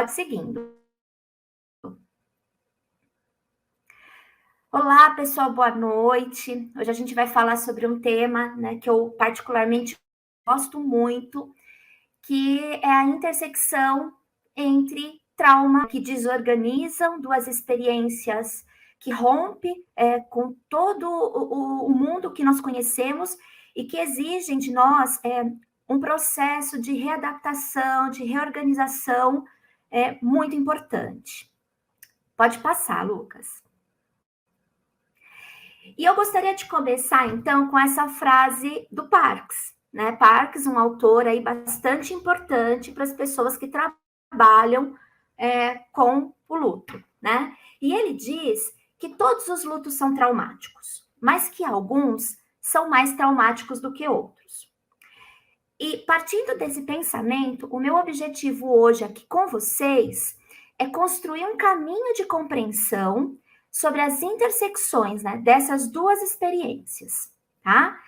Pode seguindo. Olá, pessoal, boa noite. Hoje a gente vai falar sobre um tema, né, que eu particularmente gosto muito, que é a intersecção entre trauma que desorganizam duas experiências que rompe com todo o mundo que nós conhecemos e que exigem de nós um processo de readaptação, de reorganização muito importante. Pode passar, Lucas. E eu gostaria de começar, então, com essa frase do Parks, né? Parks, um autor aí bastante importante para as pessoas que trabalham com o luto, né? E ele diz que todos os lutos são traumáticos, mas que alguns são mais traumáticos do que outros. E partindo desse pensamento, o meu objetivo hoje aqui com vocês é construir um caminho de compreensão sobre as intersecções, né, dessas duas experiências, tá?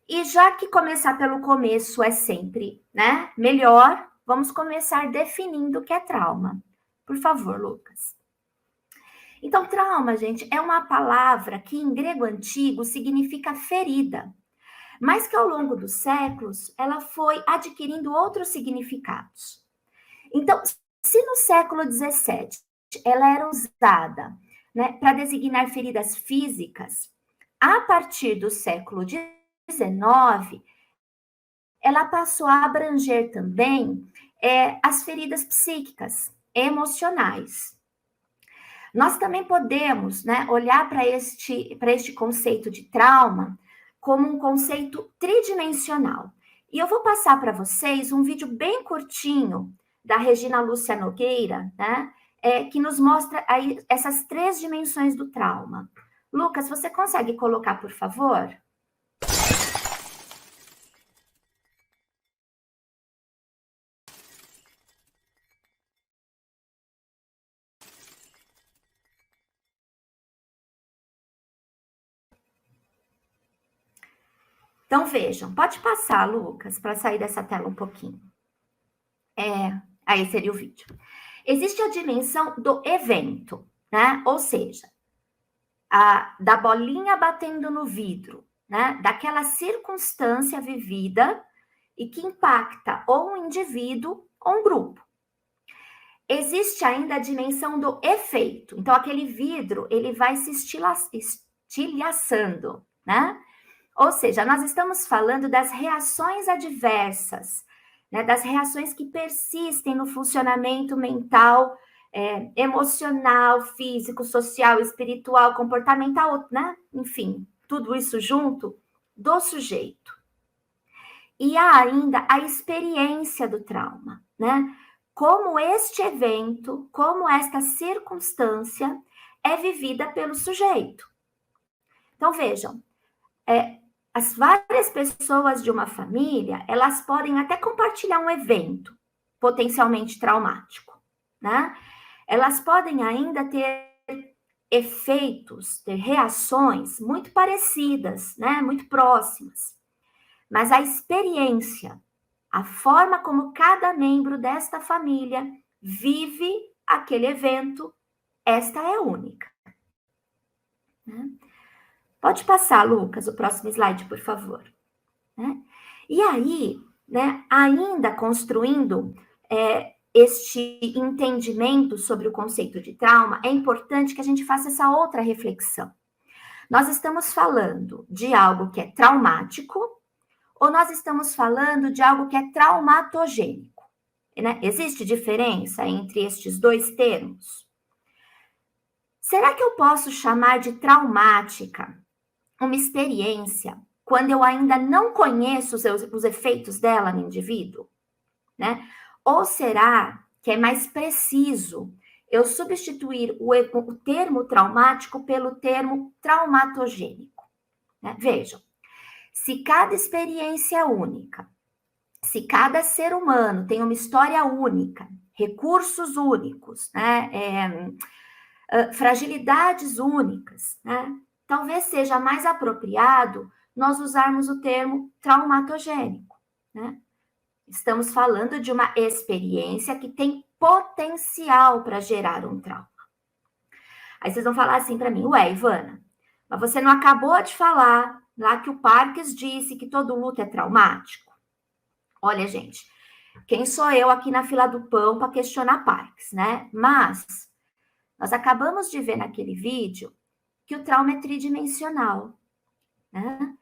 E já que começar pelo começo é sempre, né, melhor, vamos começar definindo o que é trauma. Por favor, Lucas. Então, trauma, gente, é uma palavra que em grego antigo significa ferida, mas que ao longo dos séculos ela foi adquirindo outros significados. Então, se no século XVII ela era usada, né, para designar feridas físicas, a partir do século XIX, ela passou a abranger também as feridas psíquicas, emocionais. Nós também podemos, né, olhar para este conceito de trauma como um conceito tridimensional. E eu vou passar para vocês um vídeo bem curtinho da Regina Lúcia Nogueira, né, que nos mostra aí essas 3 dimensões do trauma. Lucas, você consegue colocar, por favor? Então, vejam, pode passar, Lucas, para sair dessa tela um pouquinho. Aí seria o vídeo. Existe a dimensão do evento, né? Ou seja, da bolinha batendo no vidro, né? Daquela circunstância vivida e que impacta ou um indivíduo ou um grupo. Existe ainda a dimensão do efeito. Então, aquele vidro, ele vai se estilhaçando, né? Ou seja, nós estamos falando das reações adversas, né? Das reações que persistem no funcionamento mental, emocional, físico, social, espiritual, comportamental, né? Enfim, tudo isso junto do sujeito. E há ainda a experiência do trauma, né? Como este evento, como esta circunstância é vivida pelo sujeito. Então, vejam, as várias pessoas de uma família, elas podem até compartilhar um evento potencialmente traumático, né? Elas podem ainda ter efeitos, ter reações muito parecidas, né? Muito próximas. Mas a experiência, a forma como cada membro desta família vive aquele evento, esta é única. Né? Pode passar, Lucas, o próximo slide, por favor. Né? E aí, né, ainda construindo este entendimento sobre o conceito de trauma, é importante que a gente faça essa outra reflexão. Nós estamos falando de algo que é traumático ou nós estamos falando de algo que é traumatogênico? Né? Existe diferença entre estes dois termos? Será que eu posso chamar de traumática uma experiência quando eu ainda não conheço os efeitos dela no indivíduo? Né? Ou será que é mais preciso eu substituir o termo traumático pelo termo traumatogênico? Né? Vejam, se cada experiência é única, se cada ser humano tem uma história única, recursos únicos, né? Fragilidades únicas, né? Talvez seja mais apropriado nós usarmos o termo traumatogênico, né? Estamos falando de uma experiência que tem potencial para gerar um trauma. Aí vocês vão falar assim para mim, ué, Ivana, mas você não acabou de falar lá que o Parkes disse que todo luto é traumático? Olha, gente, quem sou eu aqui na fila do pão para questionar Parkes, né? Mas nós acabamos de ver naquele vídeo que o trauma é tridimensional, né?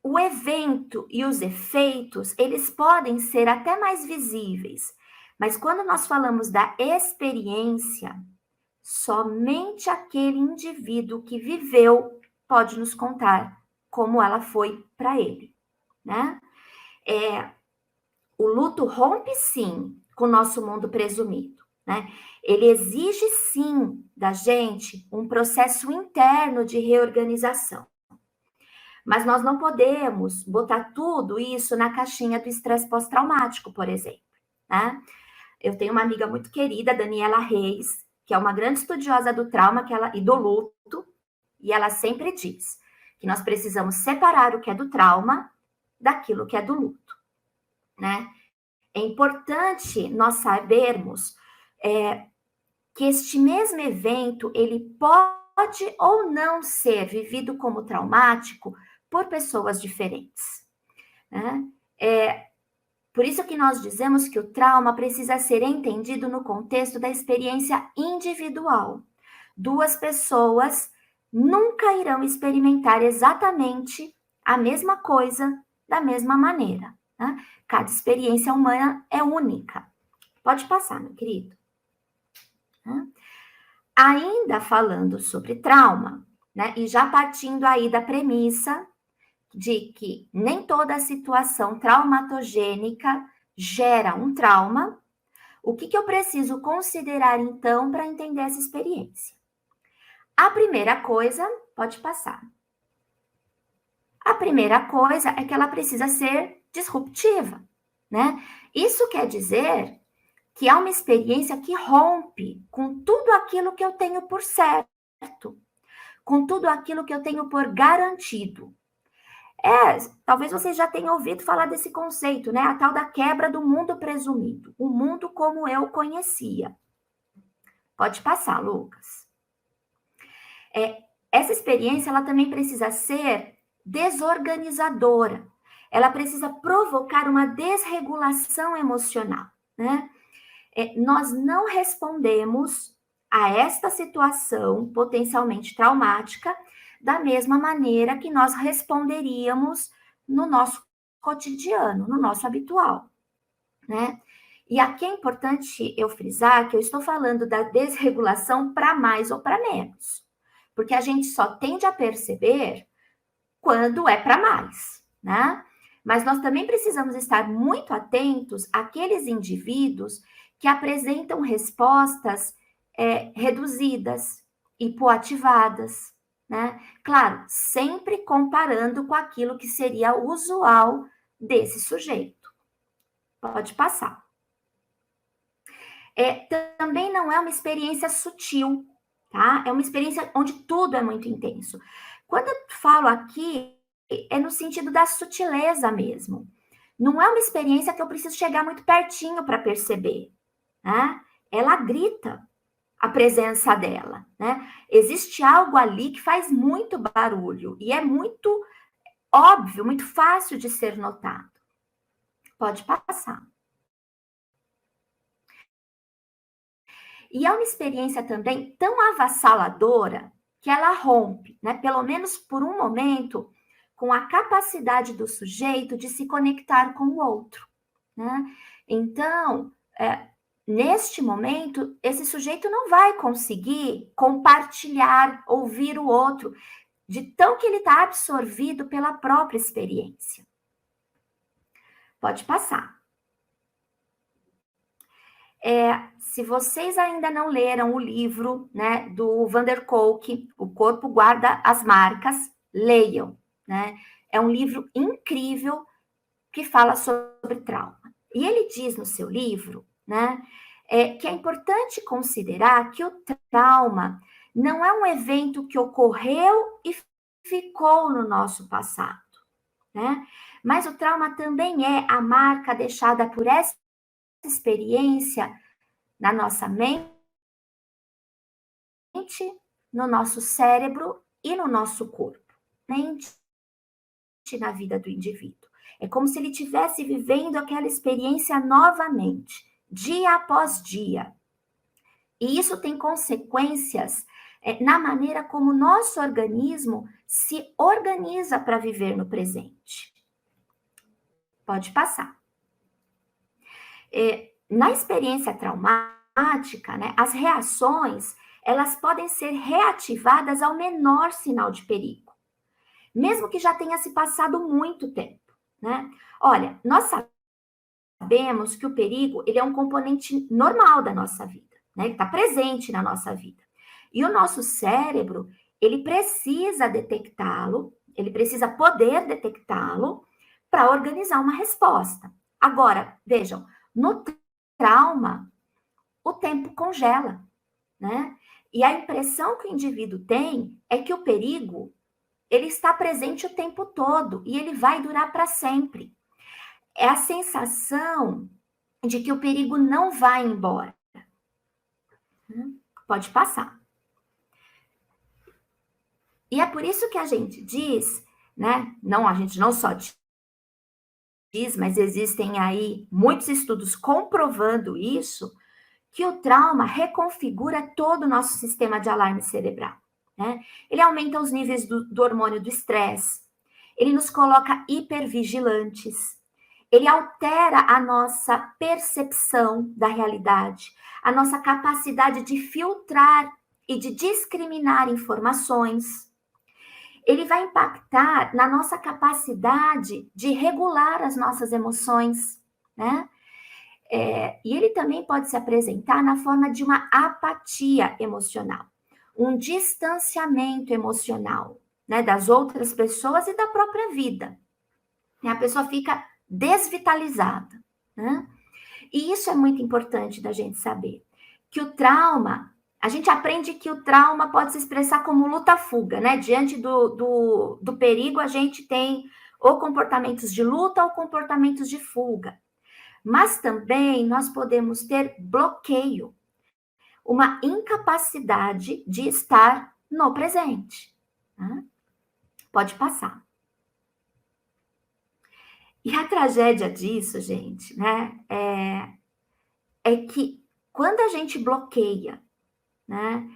O evento e os efeitos, eles podem ser até mais visíveis, mas quando nós falamos da experiência, somente aquele indivíduo que viveu pode nos contar como ela foi para ele, né? O luto rompe, sim, com o nosso mundo presumido, né? Ele exige, sim, da gente um processo interno de reorganização. Mas nós não podemos botar tudo isso na caixinha do estresse pós-traumático, por exemplo, né? Eu tenho uma amiga muito querida, Daniela Reis, que é uma grande estudiosa do trauma e do luto, e ela sempre diz que nós precisamos separar o que é do trauma daquilo que é do luto, né? É importante nós sabermos que este mesmo evento, ele pode ou não ser vivido como traumático por pessoas diferentes, né? Por isso que nós dizemos que o trauma precisa ser entendido no contexto da experiência individual. Duas pessoas nunca irão experimentar exatamente a mesma coisa da mesma maneira, né? Cada experiência humana é única. Pode passar, meu querido. Ainda falando sobre trauma, né? E já partindo aí da premissa de que nem toda situação traumatogênica gera um trauma, o que eu preciso considerar, então, para entender essa experiência? A primeira coisa, pode passar. A primeira coisa é que ela precisa ser disruptiva, né? Isso quer dizer que é uma experiência que rompe com tudo aquilo que eu tenho por certo, com tudo aquilo que eu tenho por garantido. Talvez vocês já tenham ouvido falar desse conceito, né? A tal da quebra do mundo presumido, o mundo como eu conhecia. Pode passar, Lucas. Essa experiência, ela também precisa ser desorganizadora. Ela precisa provocar uma desregulação emocional, né? Nós não respondemos a esta situação potencialmente traumática da mesma maneira que nós responderíamos no nosso cotidiano, no nosso habitual, né? E aqui é importante eu frisar que eu estou falando da desregulação para mais ou para menos, porque a gente só tende a perceber quando é para mais, né? Mas nós também precisamos estar muito atentos àqueles indivíduos que apresentam respostas reduzidas, hipoativadas, né? Claro, sempre comparando com aquilo que seria usual desse sujeito. Pode passar. Também não é uma experiência sutil, tá? É uma experiência onde tudo é muito intenso. Quando eu falo aqui, é no sentido da sutileza mesmo. Não é uma experiência que eu preciso chegar muito pertinho para perceber, né? Ela grita a presença dela, né? Existe algo ali que faz muito barulho e é muito óbvio, muito fácil de ser notado. Pode passar. E é uma experiência também tão avassaladora que ela rompe, né? Pelo menos por um momento, com a capacidade do sujeito de se conectar com o outro, né? Então, neste momento, esse sujeito não vai conseguir compartilhar, ouvir o outro, de tão que ele está absorvido pela própria experiência. Pode passar. Se vocês ainda não leram o livro, né, do Van der Kolk, O Corpo Guarda as Marcas, leiam, né? É um livro incrível que fala sobre trauma. E ele diz no seu livro, né, que é importante considerar que o trauma não é um evento que ocorreu e ficou no nosso passado, né? Mas o trauma também é a marca deixada por essa experiência na nossa mente, no nosso cérebro e no nosso corpo. Mente na vida do indivíduo. É como se ele estivesse vivendo aquela experiência novamente, dia após dia. E isso tem consequências na maneira como o nosso organismo se organiza para viver no presente. Pode passar. Na experiência traumática, né, as reações, elas podem ser reativadas ao menor sinal de perigo, mesmo que já tenha se passado muito tempo, né? Olha, nós sabemos que o perigo, ele é um componente normal da nossa vida, né? Ele está presente na nossa vida. E o nosso cérebro, ele precisa detectá-lo, ele precisa poder detectá-lo para organizar uma resposta. Agora, vejam, no trauma, o tempo congela, né? E a impressão que o indivíduo tem é que o perigo, ele está presente o tempo todo e ele vai durar para sempre. É a sensação de que o perigo não vai embora. Pode passar. E é por isso que a gente diz, né? Não, a gente não só diz, mas existem aí muitos estudos comprovando isso, que o trauma reconfigura todo o nosso sistema de alarme cerebral, né? Ele aumenta os níveis do hormônio do estresse, ele nos coloca hipervigilantes, ele altera a nossa percepção da realidade, a nossa capacidade de filtrar e de discriminar informações. Ele vai impactar na nossa capacidade de regular as nossas emoções, né? E ele também pode se apresentar na forma de uma apatia emocional, um distanciamento emocional, né, das outras pessoas e da própria vida. A pessoa fica desvitalizada, né? E isso é muito importante da gente saber, que o trauma, a gente aprende que o trauma pode se expressar como luta-fuga, né? Diante do perigo, a gente tem ou comportamentos de luta ou comportamentos de fuga. Mas também nós podemos ter bloqueio, uma incapacidade de estar no presente. Né? Pode passar. E a tragédia disso, gente, né, é que quando a gente bloqueia, né,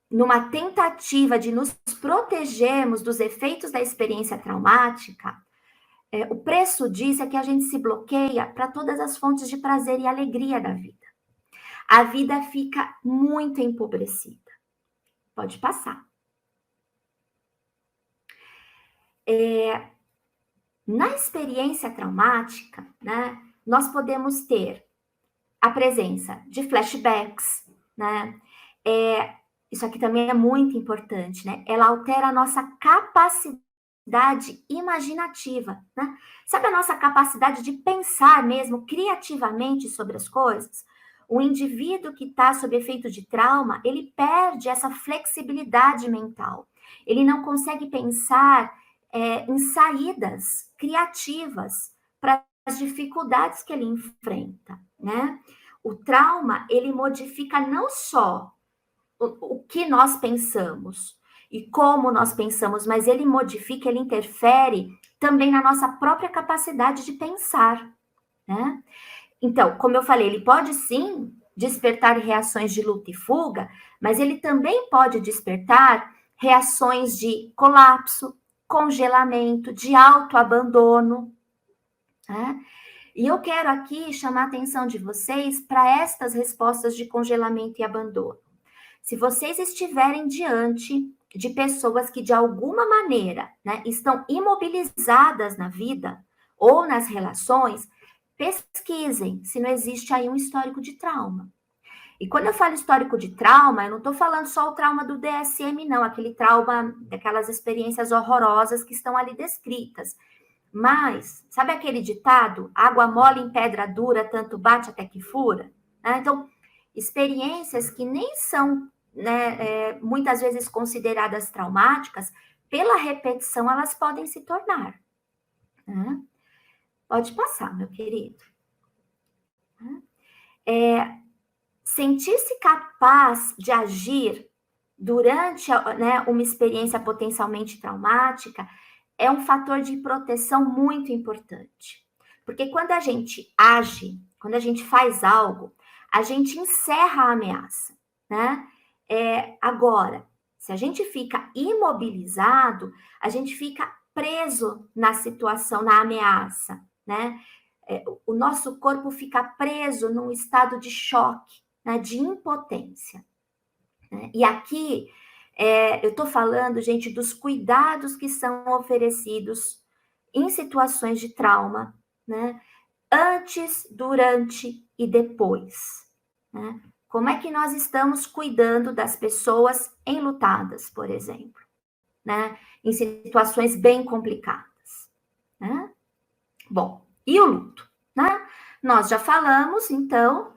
numa tentativa de nos protegermos dos efeitos da experiência traumática, o preço disso é que a gente se bloqueia para todas as fontes de prazer e alegria da vida. A vida fica muito empobrecida. Pode passar. Na experiência traumática, né, nós podemos ter a presença de flashbacks, né? Isso aqui também é muito importante, né? Ela altera a nossa capacidade imaginativa, né? Sabe a nossa capacidade de pensar mesmo criativamente sobre as coisas? O indivíduo que está sob efeito de trauma, ele perde essa flexibilidade mental. Ele não consegue pensar em saídas criativas para as dificuldades que ele enfrenta, né? O trauma, ele modifica não só o que nós pensamos e como nós pensamos, mas ele modifica, ele interfere também na nossa própria capacidade de pensar, né? Então, como eu falei, ele pode sim despertar reações de luta e fuga, mas ele também pode despertar reações de colapso, congelamento, de autoabandono, né? E eu quero aqui chamar a atenção de vocês para estas respostas de congelamento e abandono. Se vocês estiverem diante de pessoas que, de alguma maneira, né, estão imobilizadas na vida ou nas relações, pesquisem se não existe aí um histórico de trauma. E quando eu falo histórico de trauma, eu não estou falando só o trauma do DSM, não, aquele trauma daquelas experiências horrorosas que estão ali descritas. Mas, sabe aquele ditado? Água mole em pedra dura, tanto bate até que fura? Então, experiências que nem são, né, muitas vezes consideradas traumáticas, pela repetição elas podem se tornar. Pode passar, meu querido. sentir-se capaz de agir durante, né, uma experiência potencialmente traumática é um fator de proteção muito importante. Porque quando a gente age, quando a gente faz algo, a gente encerra a ameaça, né? Agora, se a gente fica imobilizado, a gente fica preso na situação, na ameaça, né? O nosso corpo fica preso num estado de choque, né, de impotência. Né? E aqui eu estou falando, gente, dos cuidados que são oferecidos em situações de trauma, né? Antes, durante e depois. Né? Como é que nós estamos cuidando das pessoas enlutadas, por exemplo, né? Em situações bem complicadas. Né? Bom, e o luto? Né? Nós já falamos, então,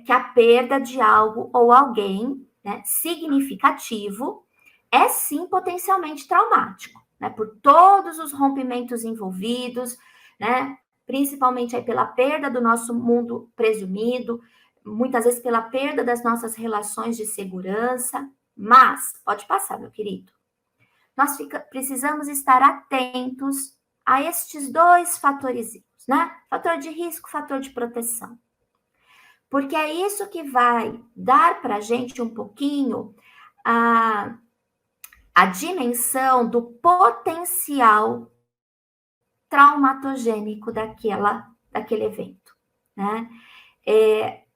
que a perda de algo ou alguém, né, significativo é sim potencialmente traumático, né? Por todos os rompimentos envolvidos, né? Principalmente aí pela perda do nosso mundo presumido, muitas vezes pela perda das nossas relações de segurança, mas, pode passar, meu querido, nós precisamos estar atentos a estes dois fatores, né? Fator de risco, fator de proteção. Porque é isso que vai dar para a gente um pouquinho a dimensão do potencial traumatogênico daquele evento, né?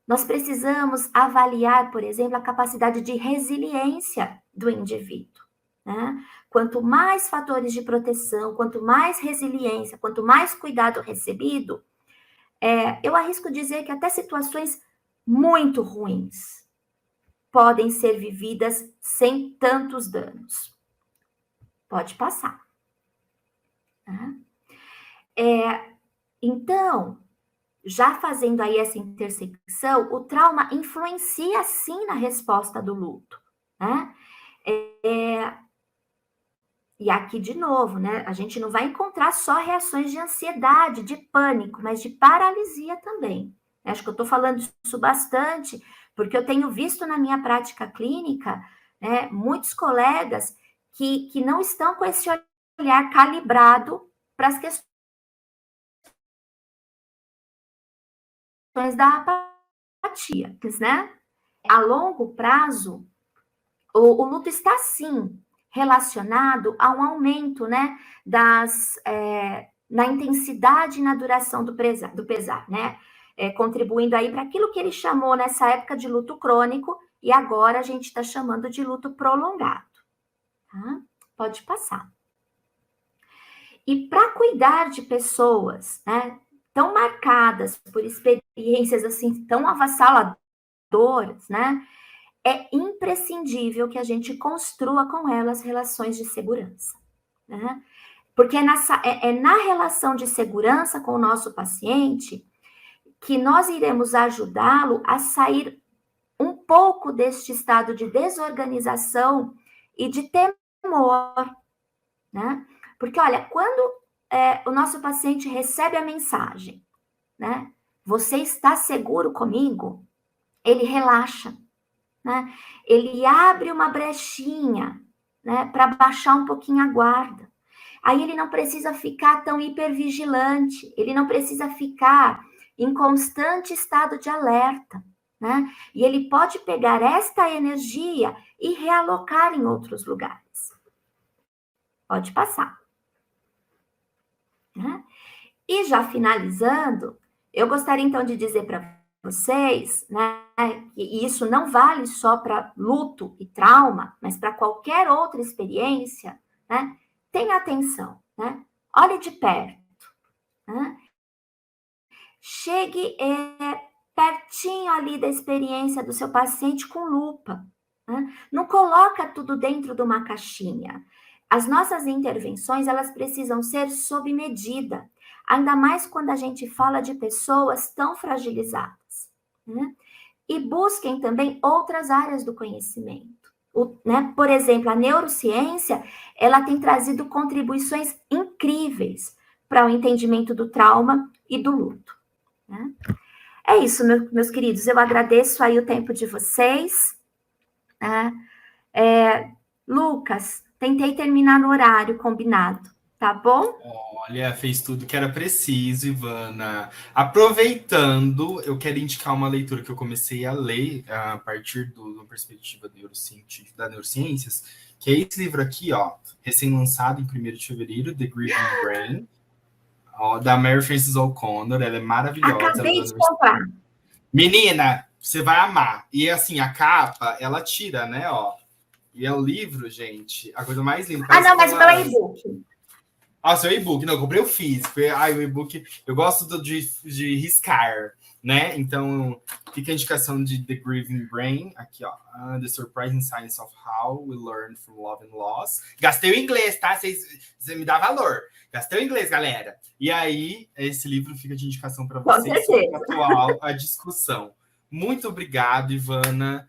Nós precisamos avaliar, por exemplo, a capacidade de resiliência do indivíduo. Né? Quanto mais fatores de proteção, quanto mais resiliência, quanto mais cuidado recebido, eu arrisco dizer que até situações muito ruins podem ser vividas sem tantos danos. Pode passar. Né? Então, já fazendo aí essa intersecção, o trauma influencia sim na resposta do luto. Né? E aqui, de novo, né? A gente não vai encontrar só reações de ansiedade, de pânico, mas de paralisia também. Acho que eu estou falando isso bastante, porque eu tenho visto na minha prática clínica, né, muitos colegas que não estão com esse olhar calibrado para as questões da apatia, né? A longo prazo, o luto está, sim, relacionado a um aumento, né, na intensidade e na duração do pesar, né? Contribuindo aí para aquilo que ele chamou nessa época de luto crônico, e agora a gente está chamando de luto prolongado. Tá? Pode passar. E para cuidar de pessoas, né, tão marcadas por experiências assim tão avassaladoras, né? É imprescindível que a gente construa com elas relações de segurança, né? Porque é na relação de segurança com o nosso paciente que nós iremos ajudá-lo a sair um pouco deste estado de desorganização e de temor, né? Porque, olha, quando o nosso paciente recebe a mensagem, né? Você está seguro comigo? Ele relaxa. Né? Ele abre uma brechinha, né, para baixar um pouquinho a guarda. Aí ele não precisa ficar tão hipervigilante, ele não precisa ficar em constante estado de alerta. Né? E ele pode pegar esta energia e realocar em outros lugares. Pode passar. Né? E já finalizando, eu gostaria então de dizer para vocês, né, que isso não vale só para luto e trauma, mas para qualquer outra experiência, né? Tenha atenção, né? Olhe de perto, né? Chegue pertinho ali da experiência do seu paciente com lupa, né? Não coloca tudo dentro de uma caixinha. As nossas intervenções, elas precisam ser sob medida, ainda mais quando a gente fala de pessoas tão fragilizadas. Né? E busquem também outras áreas do conhecimento. Né? Por exemplo, a neurociência, ela tem trazido contribuições incríveis para o entendimento do trauma e do luto. Né? É isso, meus queridos. Eu agradeço aí o tempo de vocês. Né? Lucas, tentei terminar no horário combinado, tá bom? Olha, fez tudo que era preciso, Ivana. Aproveitando, eu quero indicar uma leitura que eu comecei a ler a partir da perspectiva neurocientífica, da neurociências, que é esse livro aqui, ó, recém-lançado em 1º de fevereiro, The Grieving Brain, ó, da Mary Frances O'Connor. Ela é maravilhosa, ela é Acabei da de Universidade. comprar. Menina, você vai amar. E assim, a capa, ela tira, né, ó. E é o livro, gente, a coisa mais linda. Ah, Parece não, mas pelo aquelas. e-book. Ah, seu e-book. Não, eu comprei o físico. Ai, o e-book. Eu gosto de riscar, né? Então, fica a indicação de The Grieving Brain. Aqui, ó. The Surprising Science of How We Learn from Love and Loss. Gastei o inglês, tá? Você me dá valor. Gastei o inglês, galera. E aí, esse livro fica de indicação para Com vocês sobre certeza. a discussão. Muito obrigado, Ivana,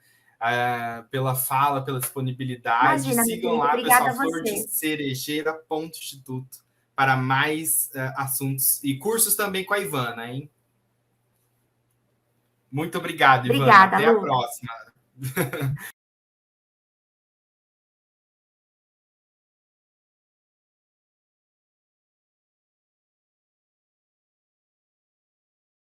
pela fala, pela disponibilidade. Imagina, meu Sigam querido, lá, obrigada pessoal, a você. flordecerejeira.instituto para mais assuntos e cursos também com a Ivana, hein? Muito obrigado, Ivana. Obrigada, Até a Lucas. próxima.